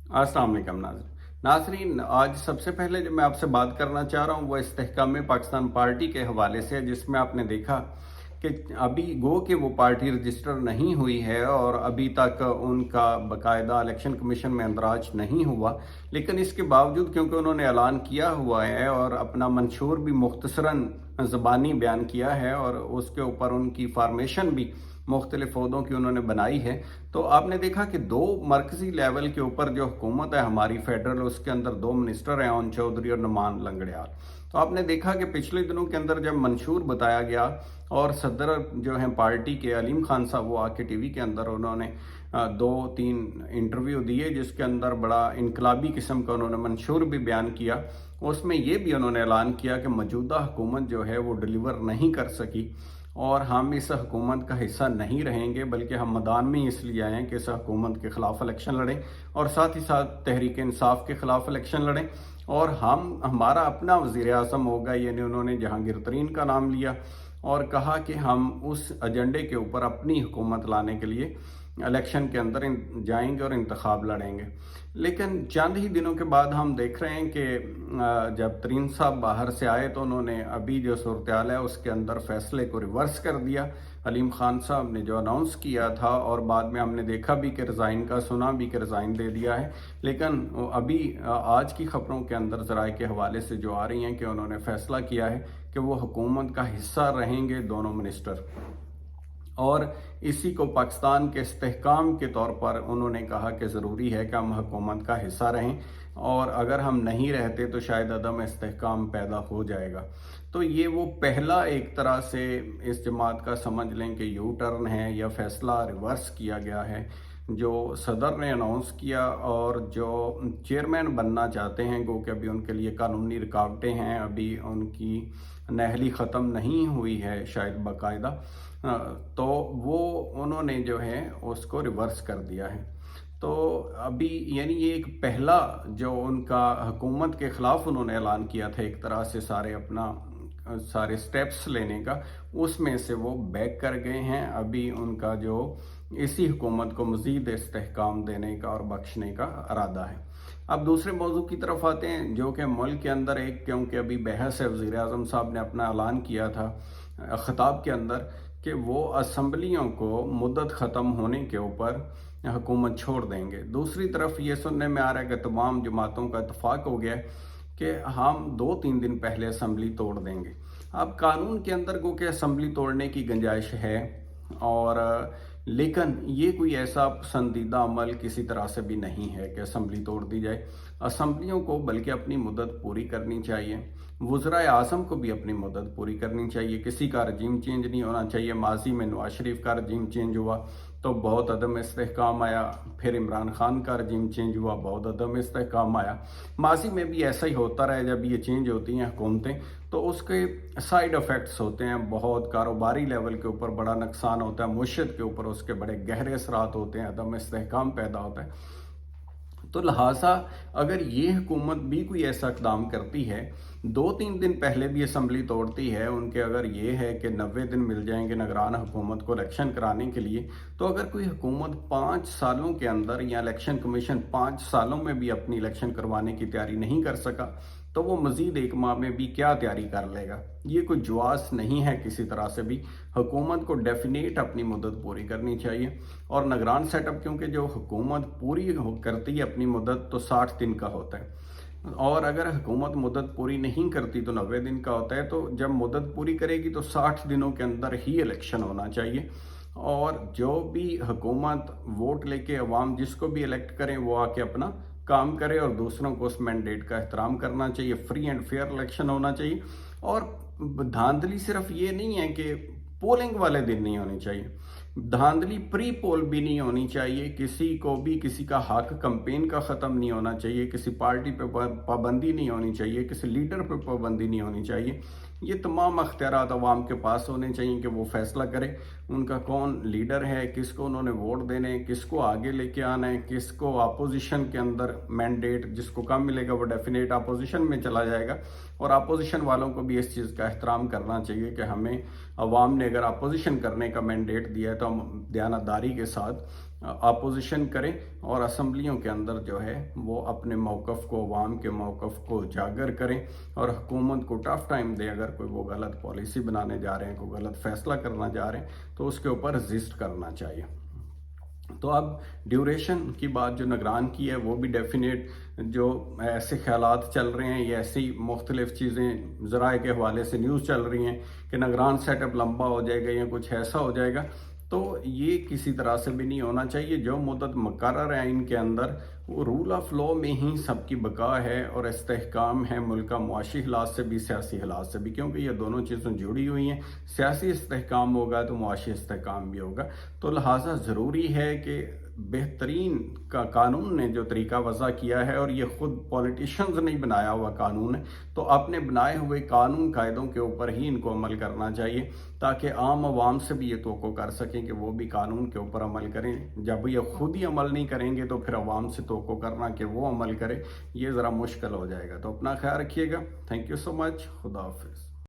अस्सलाम वालेकुम नाज़रीन, आज सबसे पहले जो मैं आपसे बात करना चाह रहा हूँ वो इस्तेहकाम पाकिस्तान पार्टी के हवाले से है, जिसमें आपने देखा कि अभी गो कि वो पार्टी रजिस्टर नहीं हुई है और अभी तक उनका बाकायदा इलेक्शन कमीशन में अंदराज नहीं हुआ। लेकिन इसके बावजूद क्योंकि उन्होंने ऐलान किया हुआ है और अपना मंशूर भी मुख्तसरन ज़बानी बयान किया है और उसके ऊपर उनकी फार्मेशन भी मुख्तलिफ अहदों की उन्होंने बनाई है, तो आपने देखा कि दो मरकजी लेवल के ऊपर जो हुकूमत है हमारी फेडरल, उसके अंदर दो मिनिस्टर हैं, ओन चौधरी और नुमान लंगड़ियाल। तो आपने देखा कि पिछले दिनों के अंदर जब मंशूर बताया गया और सदर जो हैं पार्टी के अलीम खान साहब, वो आके टीवी के अंदर उन्होंने 2-3 इंटरव्यू दिए जिसके अंदर बड़ा इनकलाबी किस्म का उन्होंने मंशूर भी बयान किया। उसमें ये भी उन्होंने ऐलान किया कि मौजूदा हुकूमत जो है वो डिलीवर नहीं कर सकी और हम इस हुकूमत का हिस्सा नहीं रहेंगे, बल्कि हम मैदान में ही इसलिए आए हैं कि इस हुकूमत के ख़िलाफ़ इलेक्शन लड़ें और साथ ही साथ तहरीक इंसाफ के ख़िलाफ़ इलेक्शन लड़ें और हमारा अपना वज़ीर आज़म होगा। यानी उन्होंने जहांगीर तरीन का नाम लिया और कहा कि हम उस एजेंडे के ऊपर अपनी हुकूमत लाने के लिए इलेक्शन के अंदर जाएंगे और इंतखाब लड़ेंगे। लेकिन चंद ही दिनों के बाद हम देख रहे हैं कि जब तरीन साहब बाहर से आए तो उन्होंने अभी जो सूरत हाल है उसके अंदर फैसले को रिवर्स कर दिया। अलीम खान साहब ने जो अनाउंस किया था और बाद में हमने देखा भी कि रिज़ाइन का सुना भी कि रिज़ाइन दे दिया है। लेकिन अभी आज की खबरों के अंदर ज़राए के हवाले से जो आ रही हैं कि उन्होंने फैसला किया है कि वो हुकूमत का हिस्सा रहेंगे दोनों मिनिस्टर, और इसी को पाकिस्तान के इस्तेहकाम के तौर पर उन्होंने कहा कि ज़रूरी है कि हम हुकूमत का हिस्सा रहें और अगर हम नहीं रहते तो शायद अदम इस्तेहकाम पैदा हो जाएगा। तो ये वो पहला एक तरह से इस जमात का समझ लें कि यू टर्न है या फैसला रिवर्स किया गया है जो सदर ने अनाउंस किया, और जो चेयरमैन बनना चाहते हैं गो कि अभी उनके लिए कानूनी रुकावटें हैं, अभी उनकी नहली ख़त्म नहीं हुई है शायद बाकायदा, तो वो उन्होंने जो है उसको रिवर्स कर दिया है। तो अभी यानी ये एक पहला जो उनका हुकूमत के ख़िलाफ़ उन्होंने ऐलान किया था एक तरह से सारे स्टेप्स लेने का, उसमें से वो बैक कर गए हैं। अभी उनका जो इसी हुकूमत को मज़ीद इस्तेहकाम देने का और बख्शने का इरादा है। अब दूसरे मौजू की तरफ आते हैं जो कि मुल्क के अंदर एक, क्योंकि अभी बहस है, वज़ीर आज़म साहब ने अपना ऐलान किया था ख़िताब के अंदर कि वो असम्बलियों को मुद्दत ख़त्म होने के ऊपर हुकूमत छोड़ देंगे। दूसरी तरफ ये सुनने में आ रहा है कि तमाम जमातों का इत्तफाक हो गया कि हम 2-3 दिन पहले असम्बली तोड़ देंगे। अब कानून के अंदर को कि असम्बली तोड़ने की गुंजाइश है, और लेकिन ये कोई ऐसा पसंदीदा अमल किसी तरह से भी नहीं है कि असम्बली तोड़ दी जाए। असम्बलियों को बल्कि अपनी मुद्दत पूरी करनी चाहिए, वज़राए आज़म को भी अपनी मुद्दत पूरी करनी चाहिए। किसी का रजीम चेंज नहीं होना चाहिए। माजी में नवाज शरीफ का रजीम चेंज हुआ तो बहुत अदम इस्तेहकाम आया, फिर इमरान खान का रजीम चेंज हुआ, बहुत अदम इस्तेहकाम आया। माजी में भी ऐसा ही होता रहा। जब ये चेंज होती हैं हुकूमतें तो उसके साइड इफ़ेक्ट्स होते हैं, बहुत कारोबारी लेवल के ऊपर बड़ा नुकसान होता है, मुश्त के ऊपर उसके बड़े गहरे असरात होते हैं, अदम इस्तेहकाम पैदा होता है। तो लिहाजा अगर ये हुकूमत भी कोई ऐसा इकदाम करती है, 2-3 दिन पहले भी असम्बली तोड़ती है, उनके अगर ये है कि 90 दिन मिल जाएंगे निगरान हुकूमत को इलेक्शन कराने के लिए, तो अगर कोई हुकूमत 5 सालों के अंदर या इलेक्शन कमीशन 5 सालों में भी अपनी इलेक्शन करवाने की तैयारी नहीं कर सका, तो वो मज़ीद 1 माह में भी क्या तैयारी कर लेगा। ये कोई जुआस नहीं है किसी तरह से भी। हुकूमत को डेफिनेट अपनी मुद्दत पूरी करनी चाहिए, और निगरान सेटअप क्योंकि जो हुकूमत पूरी करती है अपनी मुद्दत तो 60 दिन का होता है, और अगर हुकूमत मुद्दत पूरी नहीं करती तो 90 दिन का होता है। तो जब मुद्दत पूरी करेगी तो 60 दिनों के अंदर ही इलेक्शन होना चाहिए, और जो भी हुकूमत वोट लेके अवाम जिसको भी इलेक्ट करें वो आके अपना काम करे और दूसरों को उस मैंडेट का एहतराम करना चाहिए। फ्री एंड फेयर इलेक्शन होना चाहिए, और धांधली सिर्फ ये नहीं है कि पोलिंग वाले दिन नहीं होनी चाहिए, धांधली प्री पोल भी नहीं होनी चाहिए। किसी को भी किसी का हक कैंपेन का ख़त्म नहीं होना चाहिए, किसी पार्टी पे पाबंदी नहीं होनी चाहिए, किसी लीडर पे पाबंदी नहीं होनी चाहिए। ये तमाम अख्तियारात अवाम के पास होने चाहिए कि वो फैसला करें उनका कौन लीडर है, किसको उन्होंने वोट देने हैं, किसको आगे लेके आना है, किसको अपोजिशन के अंदर मैंडेट, जिसको कम मिलेगा वो डेफिनेट अपोजिशन में चला जाएगा। और अपोजिशन वालों को भी इस चीज़ का एहतराम करना चाहिए कि हमें अवाम ने अगर अपोजिशन करने का मैंडेट दिया है तो हम दयानतदारी के साथ اپوزیشن کریں اور اسمبلیوں کے اندر جو ہے وہ اپنے موقف کو، عوام کے موقف کو اجاگر کریں اور حکومت کو ٹف ٹائم دیں. اگر کوئی وہ غلط پالیسی بنانے جا رہے ہیں، کوئی غلط فیصلہ کرنا جا رہے ہیں تو اس کے اوپر رزسٹ کرنا چاہیے. تو اب ڈیوریشن کی بات جو نگران کی ہے وہ بھی ڈیفینیٹ، جو ایسے خیالات چل رہے ہیں یا ایسی مختلف چیزیں ذرائع کے حوالے سے نیوز چل رہی ہیں کہ نگران سیٹ اپ لمبا ہو جائے گا یا کچھ ایسا ہو جائے گا، تو یہ کسی طرح سے بھی نہیں ہونا چاہیے. جو مدت مقرر ہے ان کے اندر، وہ رول آف لاء میں ہی سب کی بقا ہے اور استحکام ہے ملک کا، معاشی حالات سے بھی، سیاسی حالات سے بھی، کیونکہ یہ دونوں چیزیں جڑی ہوئی ہیں. سیاسی استحکام ہوگا تو معاشی استحکام بھی ہوگا. تو لہٰذا ضروری ہے کہ بہترین کا قانون نے جو طریقہ وضع کیا ہے، اور یہ خود پولیٹیشنز نہیں بنایا ہوا قانون ہے، تو اپنے بنائے ہوئے قانون قاعدوں کے اوپر ہی ان کو عمل کرنا چاہیے تاکہ عام عوام سے بھی یہ توقع کر سکیں کہ وہ بھی قانون کے اوپر عمل کریں. جب یہ خود ہی عمل نہیں کریں گے تو پھر عوام سے توقع کرنا کہ وہ عمل کرے، یہ ذرا مشکل ہو جائے گا. تو اپنا خیال رکھیے گا. تھینک یو سو مچ. خدا حافظ.